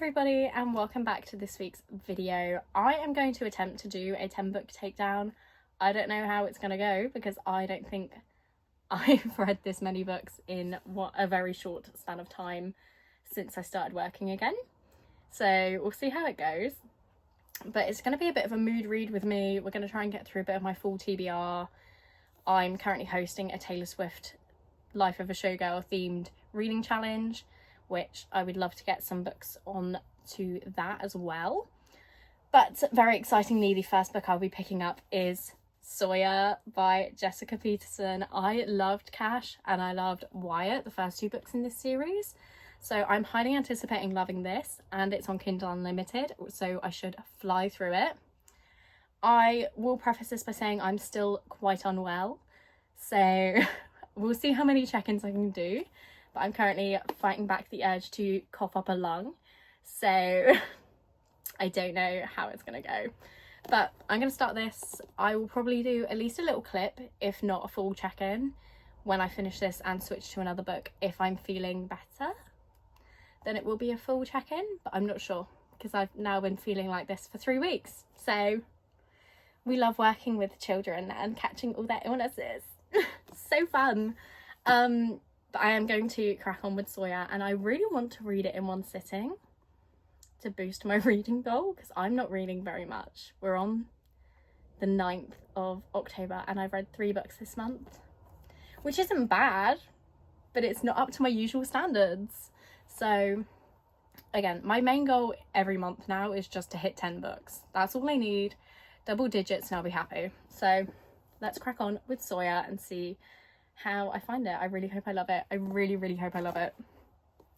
everybody and welcome back to this week's video. I am going to attempt to do a 10 book takedown. I don't know how it's going to go because I don't think I've read this many books in a very short span of time since I started working again. So we'll see how it goes. But it's going to be a bit of a mood read with me. We're going to try and get through a bit of my full TBR. I'm currently hosting a Taylor Swift Life of a Showgirl themed reading challenge, which I would love to get some books on to that as well. But very excitingly, the first book I'll be picking up is Sawyer by Jessica Peterson. I loved Cash and I loved Wyatt, the first two books in this series. So I'm highly anticipating loving this, and it's on Kindle Unlimited, so I should fly through it. I will preface this by saying I'm still quite unwell, so we'll see how many check-ins I can do. But I'm currently fighting back the urge to cough up a lung, so I don't know how it's going to go. But I'm going to start this. I will probably do at least a little clip, if not a full check-in, when I finish this and switch to another book. If I'm feeling better, then it will be a full check-in, but I'm not sure because I've now been feeling like this for 3 weeks. So we love working with children and catching all their illnesses. So fun. But I am going to crack on with Sawyer, and I really want to read it in one sitting to boost my reading goal because I'm not reading very much. We're on the 9th of October and I've read 3 books this month, which isn't bad, but it's not up to my usual standards. So again, my main goal every month now is just to hit 10 books. That's all I need. Double digits and I'll be happy. So let's crack on with Sawyer and see how I find it. I really hope I love it. I really hope I love it.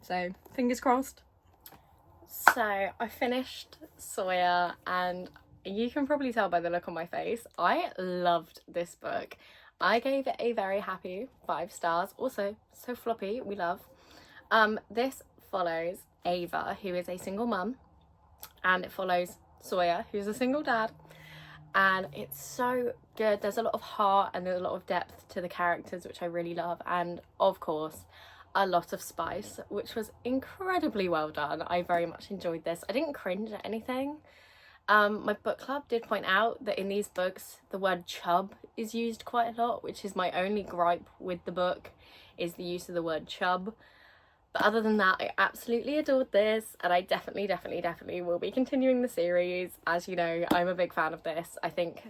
So fingers crossed. So I finished Sawyer and you can probably tell by the look on my face, I loved this book. I gave it a very happy 5 stars. Also, so floppy, we love. This follows Ava, who is a single mum, and it follows Sawyer, who's a single dad. And it's so good. There's a lot of heart and there's a lot of depth to the characters, which I really love, and of course a lot of spice, which was incredibly well done. I very much enjoyed this. I didn't cringe at anything. My book club did point out that in these books the word chub is used quite a lot, which is my only gripe with the book, is the use of the word chub. But other than that, I absolutely adored this, and I definitely will be continuing the series. As you know, I'm a big fan of this. I think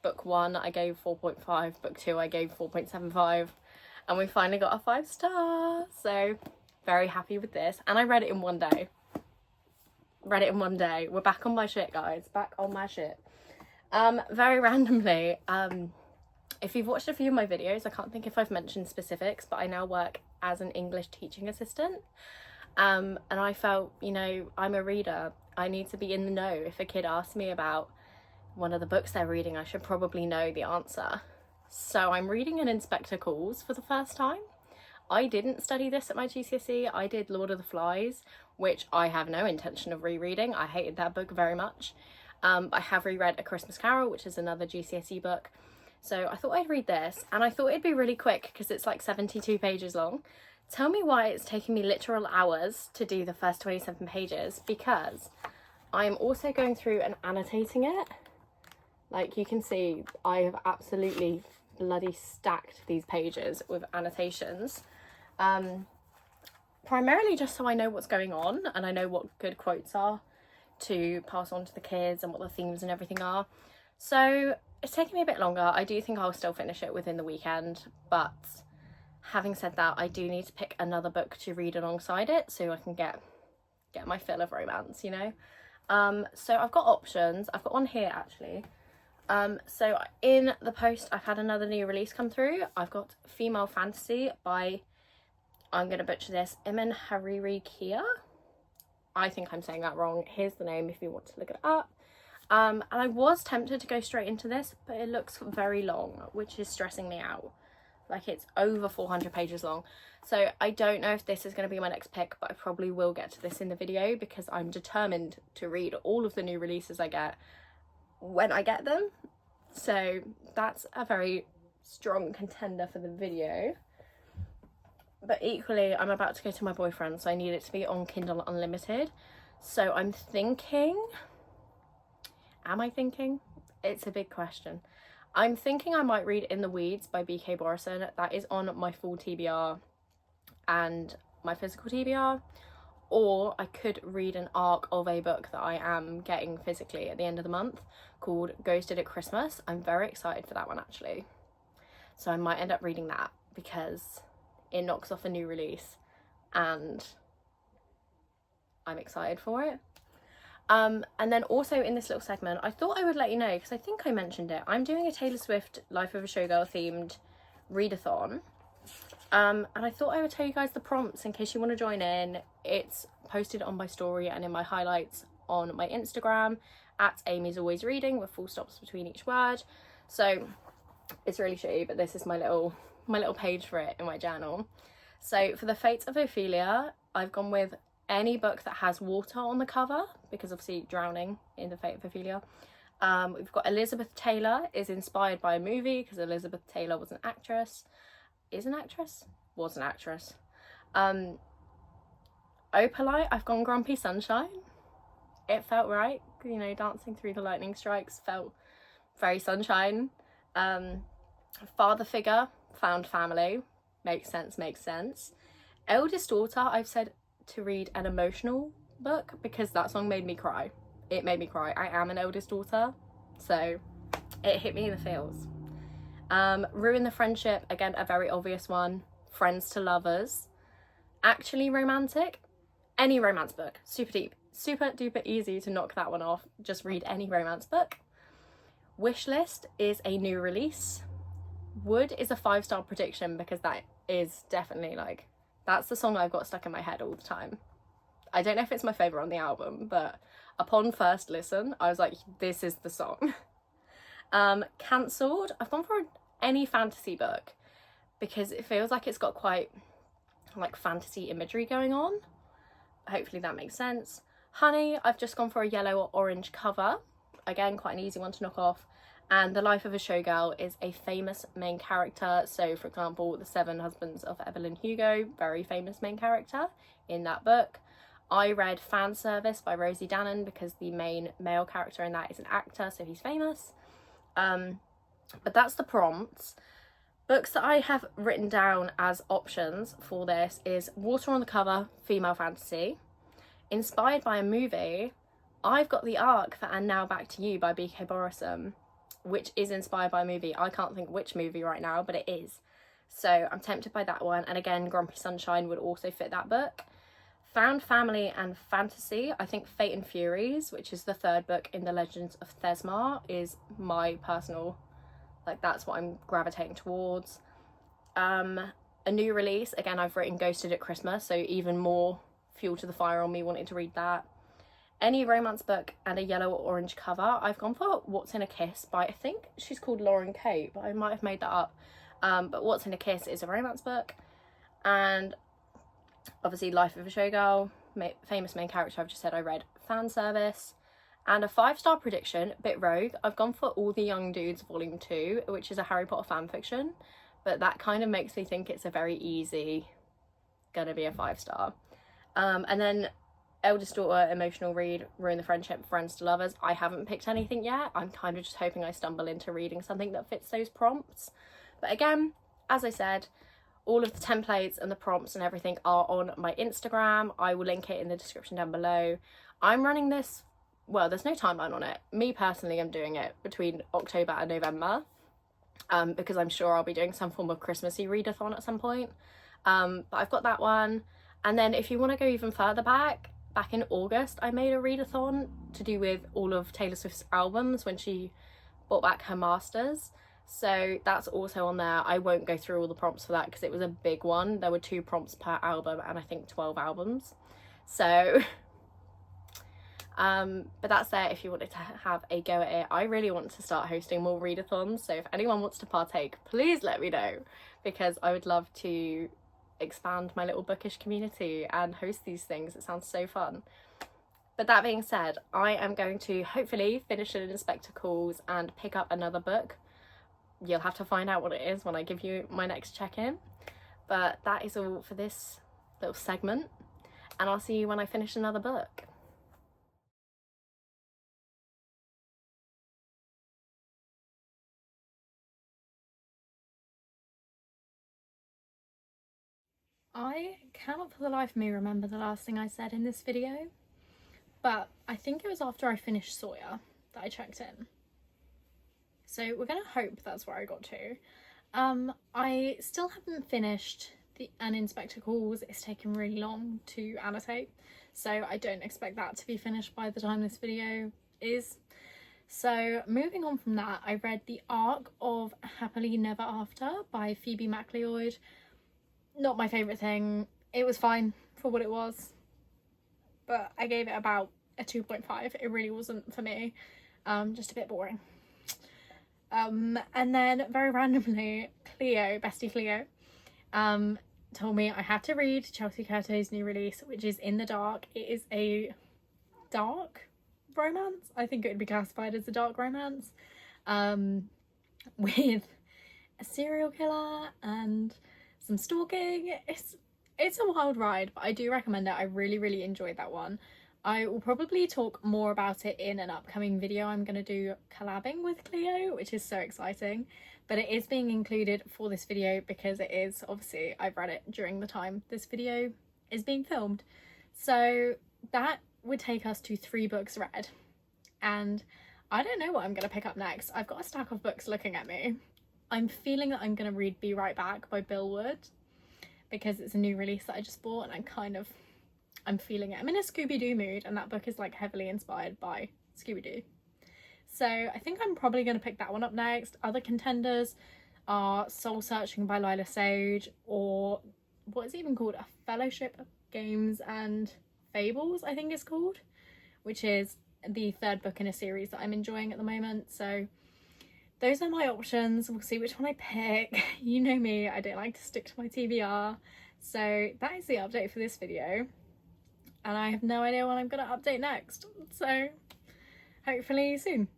book 1 I gave 4.5, book 2 I gave 4.75, and we finally got a 5 star. So very happy with this, and I read it in one day. We're back on my shit, guys. Back on my shit. Very randomly, if you've watched a few of my videos, I can't think if I've mentioned specifics, but I now work as an English teaching assistant. And I felt, you know, I'm a reader. I need to be in the know. If a kid asks me about one of the books they're reading, I should probably know the answer. So I'm reading an Inspector Calls for the first time. I didn't study this at my GCSE. I did Lord of the Flies, which I have no intention of rereading. I hated that book very much. I have reread A Christmas Carol, which is another GCSE book. So I thought I'd read this, and I thought it'd be really quick because it's like 72 pages long. Tell me why it's taking me literal hours to do the first 27 pages, because I'm also going through and annotating it. Like you can see, I have absolutely bloody stacked these pages with annotations. Primarily just so I know what's going on and I know what good quotes are to pass on to the kids and what the themes and everything are. So it's taking me a bit longer. I do think I'll still finish it within the weekend, but having said that, I do need to pick another book to read alongside it so I can get my fill of romance, you know. So I've got options. I've got one here actually. So in the post I've had another new release come through. I've got Female Fantasy by, I'm going to butcher this, Iman Hariri Kia. I think I'm saying that wrong. Here's the name if you want to look it up. And I was tempted to go straight into this, but it looks very long, which is stressing me out. Like it's over 400 pages long. So I don't know if this is going to be my next pick, but I probably will get to this in the video because I'm determined to read all of the new releases I get when I get them. So that's a very strong contender for the video. But equally, I'm about to go to my boyfriend, so I need it to be on Kindle Unlimited. So I'm thinking, am I thinking? It's a big question. I'm thinking I might read In the Weeds by B.K. Borison. That is on my full TBR and my physical TBR. Or I could read an arc of a book that I am getting physically at the end of the month called Ghosted at Christmas. I'm very excited for that one, actually. So I might end up reading that because it knocks off a new release and I'm excited for it. And then also in this little segment, I thought I would let you know, because I think I mentioned it, I'm doing a Taylor Swift Life of a Showgirl themed readathon. And I thought I would tell you guys the prompts in case you want to join in. It's posted on my story and in my highlights on my Instagram at Amy's Always Reading, with full stops between each word. So it's really shitty, but this is my little page for it in my journal. So for the Fate of Ophelia, I've gone with any book that has water on the cover, because obviously drowning in the Fate of Ophelia. We've got Elizabeth Taylor is inspired by a movie, because Elizabeth Taylor was an actress. Was an actress. Opalite, I've gone Grumpy Sunshine. It felt right, you know, dancing through the lightning strikes felt very sunshine. Father figure, found family, makes sense. Eldest daughter, I've said to read an emotional book because that song made me cry. It made me cry. I am an eldest daughter, so it hit me in the feels. Ruin the Friendship, again a very obvious one. Friends to Lovers, actually romantic, any romance book, super duper easy to knock that one off. Just read any romance book. Wishlist is a new release. Wood is a 5-star prediction because that is definitely like, that's the song I've got stuck in my head all the time. I don't know if it's my favourite on the album, but upon first listen, I was like, this is the song. Cancelled, I've gone for any fantasy book because it feels like it's got quite like fantasy imagery going on. Hopefully that makes sense. Honey, I've just gone for a yellow or orange cover. Again, quite an easy one to knock off. And The Life of a Showgirl is a famous main character. So for example, The 7 Husbands of Evelyn Hugo, very famous main character in that book. I read Fan Service by Rosie Danan because the main male character in that is an actor, so he's famous. But that's the prompts. Books that I have written down as options for this is Water on the Cover, female fantasy. Inspired by a movie, I've got The Ark for And Now Back to You by B.K. Borison, which is inspired by a movie. I can't think which movie right now, but it is. So I'm tempted by that one. And again, Grumpy Sunshine would also fit that book. Found Family and Fantasy, I think Fate and Furies, which is the 3rd book in the Legends of Thesmar, is my personal, like that's what I'm gravitating towards. A new release, again I've written Ghosted at Christmas, so even more fuel to the fire on me wanting to read that. Any romance book and a yellow or orange cover. I've gone for What's in a Kiss by, I think she's called Lauren Kate, but I might have made that up. But What's in a Kiss is a romance book. And obviously Life of a Showgirl, famous main character, I've just said I read Fan Service. And a 5-star prediction, bit rogue, I've gone for All the Young Dudes Volume 2, which is a Harry Potter fan fiction. But that kind of makes me think it's a very easy, gonna be a 5-star. And then Eldest Daughter, emotional read, Ruin the Friendship, Friends to Lovers. I haven't picked anything yet. I'm kind of just hoping I stumble into reading something that fits those prompts. But again, as I said, all of the templates and the prompts and everything are on my Instagram. I will link it in the description down below. I'm running this, well, there's no timeline on it. Me personally, I'm doing it between October and November because I'm sure I'll be doing some form of Christmassy readathon at some point. But I've got that one. And then if you want to go even further back in August, I made a readathon to do with all of Taylor Swift's albums when she brought back her masters. So that's also on there. I won't go through all the prompts for that because it was a big one. There were 2 prompts per album and I think 12 albums. So, but that's there if you wanted to have a go at it. I really want to start hosting more readathons. So if anyone wants to partake, please let me know because I would love to expand my little bookish community and host these things. It sounds so fun. But that being said, I am going to hopefully finish an Inspector Calls and pick up another book. You'll have to find out what it is when I give you my next check-in. But that is all for this little segment, and I'll see you when I finish another book. I cannot for the life of me remember the last thing I said in this video, but I think it was after I finished Sawyer that I checked in. So we're gonna hope that's where I got to. I still haven't finished an Inspector Calls. It's taken really long to annotate, so I don't expect that to be finished by the time this video is. So moving on from that, I read The Arc of Happily Never After by Phoebe McLeod. Not my favourite thing. It was fine for what it was, but I gave it about a 2.5. It really wasn't for me. Just a bit boring. And then very randomly, Cleo, bestie Cleo, told me I had to read Chelsea Curto's new release, which is In the Dark. It is a dark romance. I think it would be classified as a dark romance, with a serial killer and some stalking. It's a wild ride, but I do recommend it. I really enjoyed that one. I will probably talk more about it in an upcoming video. I'm going to do collabing with Cleo, which is so exciting, but it is being included for this video because it is, obviously, I've read it during the time this video is being filmed. So that would take us to 3 books read, and I don't know what I'm going to pick up next. I've got a stack of books looking at me. I'm feeling that I'm going to read Be Right Back by Bill Wood because it's a new release that I just bought, and I'm feeling it. I'm in a Scooby-Doo mood, and that book is like heavily inspired by Scooby-Doo. So I think I'm probably going to pick that one up next. Other contenders are Soul Searching by Lila Sage, or what is it even called? A Fellowship of Games and Fables, I think it's called, which is the 3rd book in a series that I'm enjoying at the moment. So those are my options. We'll see which one I pick. You know me, I don't like to stick to my TBR. So that is the update for this video. And I have no idea when I'm going to update next. So hopefully soon.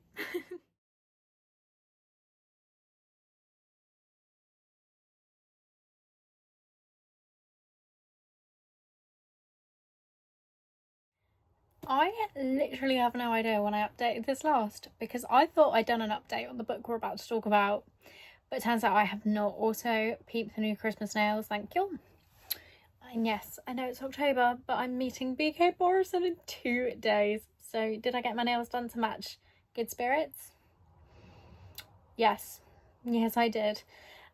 I literally have no idea when I updated this last, because I thought I'd done an update on the book we're about to talk about, but it turns out I have not. Also, peep the new Christmas nails, thank you. And yes, I know it's October, but I'm meeting BK Borison in 2 days. So did I get my nails done to match Good Spirits? Yes I did.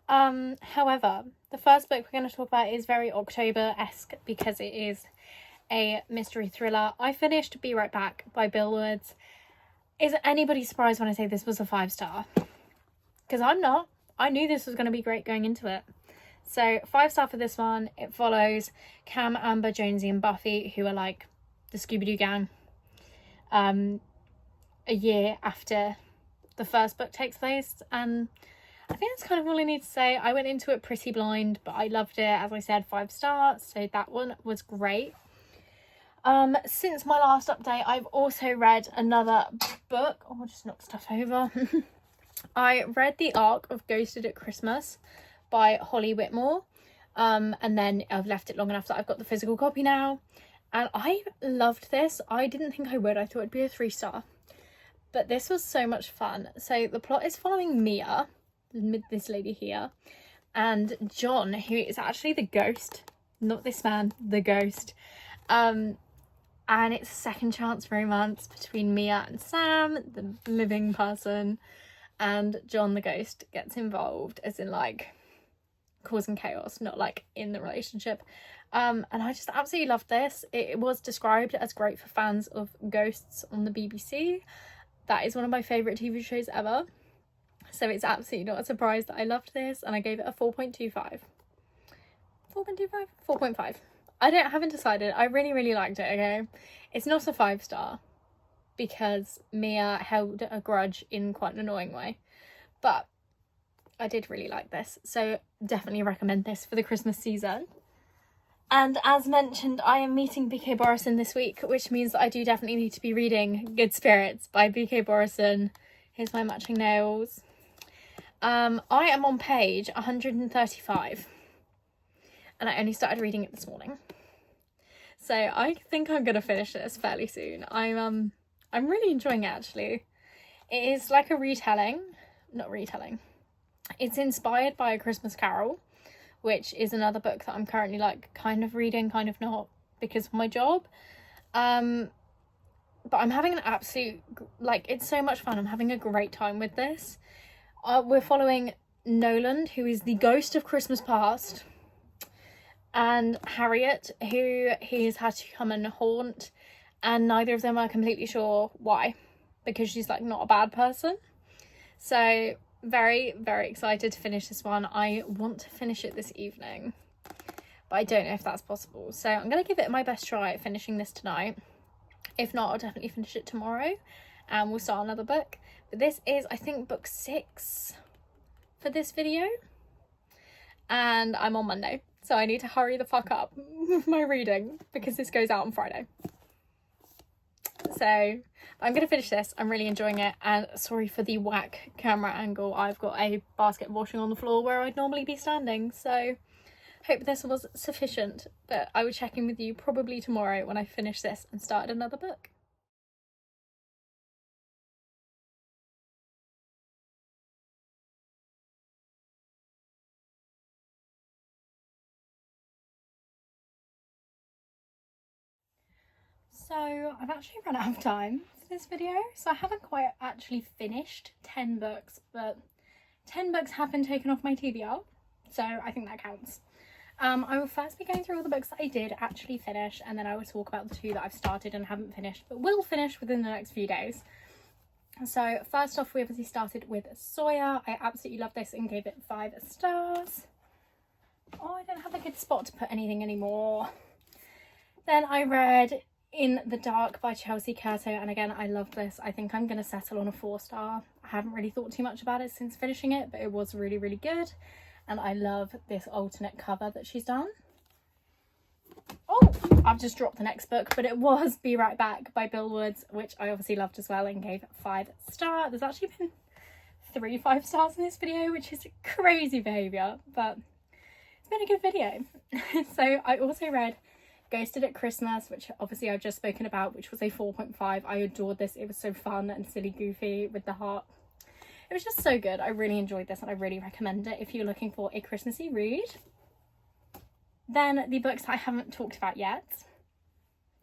However, the first book we're going to talk about is very October-esque because it is a mystery thriller. I finished Be Right Back by Bill Woods. Is anybody surprised when I say this was a 5-star? Because I'm not. I knew this was going to be great going into it. So 5-star for this one. It follows Cam, Amber, Jonesy and Buffy, who are like the Scooby-Doo gang, a year after the first book takes place. And I think that's kind of all I need to say. I went into it pretty blind, but I loved it. As I said, 5 stars, so that one was great. Since my last update, I've also read another book. Oh, I'll just knock stuff over. I read The Arc of Ghosted at Christmas by Holly Whitmore, and then I've left it long enough that I've got the physical copy now, and I loved this. I didn't think I would. I thought it'd be a 3-star, but this was so much fun. So the plot is following Mia, this lady here, and John, who is actually the ghost, not this man, the ghost. And it's a second chance romance between Mia and Sam, the living person, and John the ghost gets involved, as in like causing chaos, not like in the relationship. And I just absolutely loved this. It was described as great for fans of ghosts on the BBC. That is one of my favourite TV shows ever. So it's absolutely not a surprise that I loved this, and I gave it a 4.25. 4.25? 4.5. I haven't decided. I really liked it, okay? It's not a 5-star because Mia held a grudge in quite an annoying way, but I did really like this, so definitely recommend this for the Christmas season. And as mentioned, I am meeting BK Borison this week, which means that I do definitely need to be reading Good Spirits by BK Borison. Here's my matching nails. I am on page 135. And I only started reading it this morning, so I think I'm gonna finish this fairly soon. I'm really enjoying it, actually. It is like a retelling, not retelling. It's inspired by A Christmas Carol, which is another book that I'm currently like kind of reading, kind of not, because of my job. But I'm having an absolute, like, it's so much fun. I'm having a great time with this. We're following Noland, who is the ghost of Christmas past, and Harriet, who he's had to come and haunt, and neither of them are completely sure why, because she's like not a bad person. So very, very excited to finish this one. I want to finish it this evening, but I don't know if that's possible. So I'm going to give it my best try at finishing this tonight. If not, I'll definitely finish it tomorrow and we'll start another book. But this is, I think, book 6 for this video. And I'm on Monday, so I need to hurry the fuck up with my reading because this goes out on Friday. So I'm going to finish this. I'm really enjoying it. And sorry for the whack camera angle. I've got a basket of washing on the floor where I'd normally be standing. So hope this was sufficient, but I will check in with you probably tomorrow when I finish this and start another book. So I've actually run out of time for this video, so I haven't quite actually finished 10 books, but 10 books have been taken off my TBR, so I think that counts. I will first be going through all the books that I did actually finish, and then I will talk about the 2 that I've started and haven't finished, but will finish within the next few days. So first off, we obviously started with Sawyer. I absolutely love this and gave it 5 stars. Oh, I don't have a good spot to put anything anymore. Then I read In the Dark by Chelsea Curto, and again, I loved this. I think I'm going to settle on a 4-star. I haven't really thought too much about it since finishing it, but it was really, really good. And I love this alternate cover that she's done. Oh, I've just dropped the next book, but it was Be Right Back by Bill Woods, which I obviously loved as well and gave 5 stars. There's actually been 3 5-stars in this video, which is crazy behaviour, but it's been a good video. So I also read Ghosted at Christmas, which obviously I've just spoken about, which was a 4.5. I adored this. It was so fun and silly goofy with the heart. It was just so good. I really enjoyed this and I really recommend it if you're looking for a Christmassy read. Then the books that I haven't talked about yet,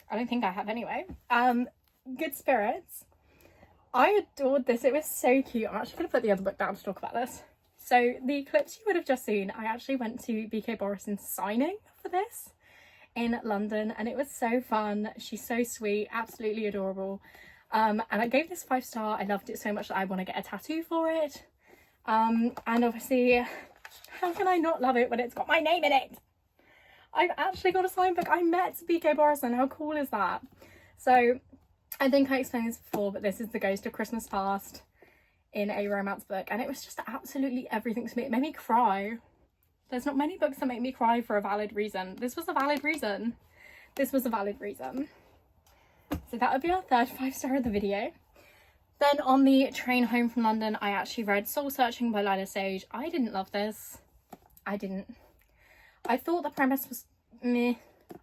I don't think I have anyway. Good Spirits. I adored this. It was so cute. I'm actually going to put the other book down to talk about this. So the clips you would have just seen, I actually went to BK Borison's signing for this in London, and it was so fun. She's so sweet, absolutely adorable. And I gave this 5-star. I loved it so much that I want to get a tattoo for it. And obviously, how can I not love it when it's got my name in it? I've actually got a signed book. I met BK Borison. How cool is that? So I think I explained this before, but this is The Ghost of Christmas Past in a romance book, and it was just absolutely everything to me. It made me cry. There's not many books that make me cry for a valid reason. This was a valid reason. This was a valid reason. So that would be our third 5-star of the video. Then on the train home from London, I actually read Soul Searching by Lila Sage. I didn't love this. I didn't. I thought the premise was meh.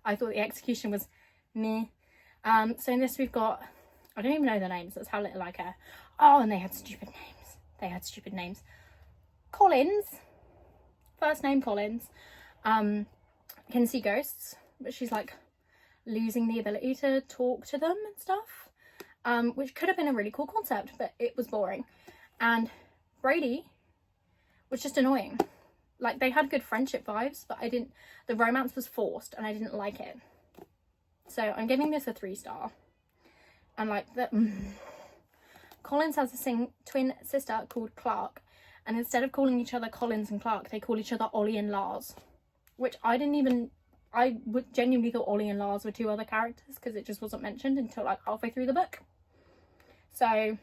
I thought the execution was meh. So in this we've got, I don't even know the names. That's how little I care. Oh, and they had stupid names. They had stupid names. Collins. First name Collins. Can see ghosts, but she's like losing the ability to talk to them and stuff, which could have been a really cool concept, but it was boring. And Brady was just annoying. Like, they had good friendship vibes, but the romance was forced and I didn't like it. So I'm giving this a 3-star. And like Collins has a twin sister called Clark, and instead of calling each other Collins and Clark, they call each other Ollie and Lars, which I would genuinely thought Ollie and Lars were 2 other characters because it just wasn't mentioned until like halfway through the book. So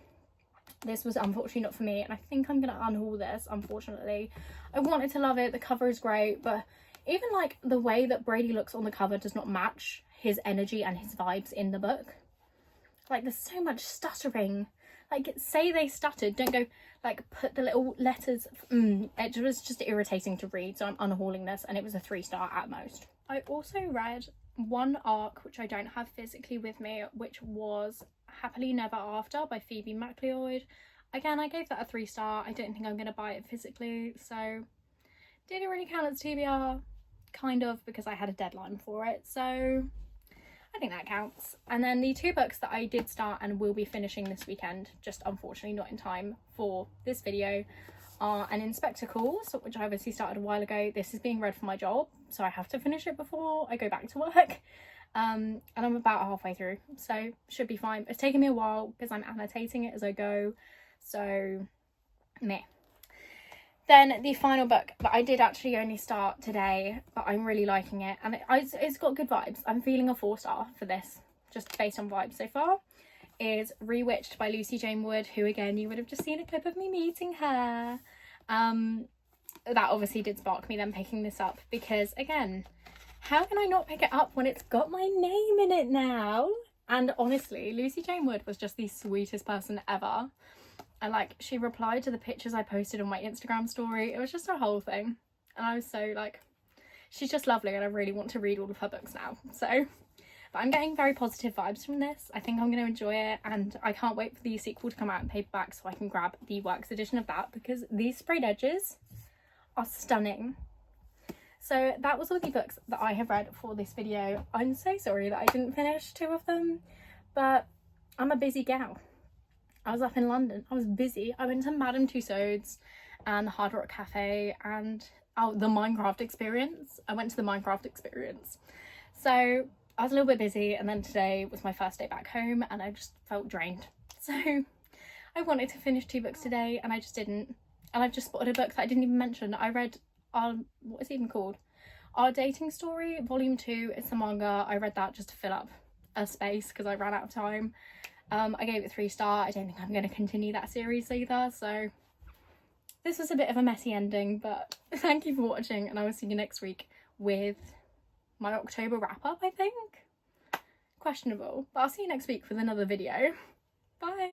this was unfortunately not for me, and I think I'm going to unhaul this, unfortunately. I wanted to love it. The cover is great, but even like the way that Brady looks on the cover does not match his energy and his vibes in the book. Like, there's so much stuttering. Like, say they stuttered, don't go like put the little letters. It was just irritating to read, so I'm unhauling this, and it was a 3-star at most. I also read one arc which I don't have physically with me, which was Happily Never After by Phoebe McLeod. Again, I gave that a 3-star. I don't think I'm going to buy it physically, so Did it really count as TBR? Kind of, because I had a deadline for it, so I think that counts. And then the 2 books that I did start and will be finishing this weekend, just unfortunately not in time for this video, are An Inspector Calls, which I obviously started a while ago. This is being read for my job, so I have to finish it before I go back to work. And I'm about halfway through, so should be fine. It's taken me a while because I'm annotating it as I go, so meh. Then the final book that I did actually only start today, but I'm really liking it, and it's got good vibes. I'm feeling a 4-star for this, just based on vibes so far, is Rewitched by Lucy Jane Wood, who again, you would have just seen a clip of me meeting her. That obviously did spark me then picking this up, because again, how can I not pick it up when it's got my name in it now? And honestly, Lucy Jane Wood was just the sweetest person ever. And like, she replied to the pictures I posted on my Instagram story. It was just a whole thing. And I was so like, she's just lovely, and I really want to read all of her books now. So, but I'm getting very positive vibes from this. I think I'm going to enjoy it, and I can't wait for the sequel to come out in paperback so I can grab the works edition of that, because these sprayed edges are stunning. So that was all the books that I have read for this video. I'm so sorry that I didn't finish 2 of them, but I'm a busy gal. I was up in London, I was busy. I went to Madame Tussauds and the Hard Rock Cafe and the Minecraft experience. I went to the Minecraft experience. So I was a little bit busy, and then today was my first day back home and I just felt drained. So I wanted to finish 2 books today and I just didn't. And I've just spotted a book that I didn't even mention. I read, what is it even called? Our Dating Story, Volume 2. It's a manga. I read that just to fill up a space because I ran out of time. I gave it 3-star. I don't think I'm going to continue that series either, so this was a bit of a messy ending, but thank you for watching, and I will see you next week with my October wrap-up, I think? Questionable, but I'll see you next week with another video. Bye!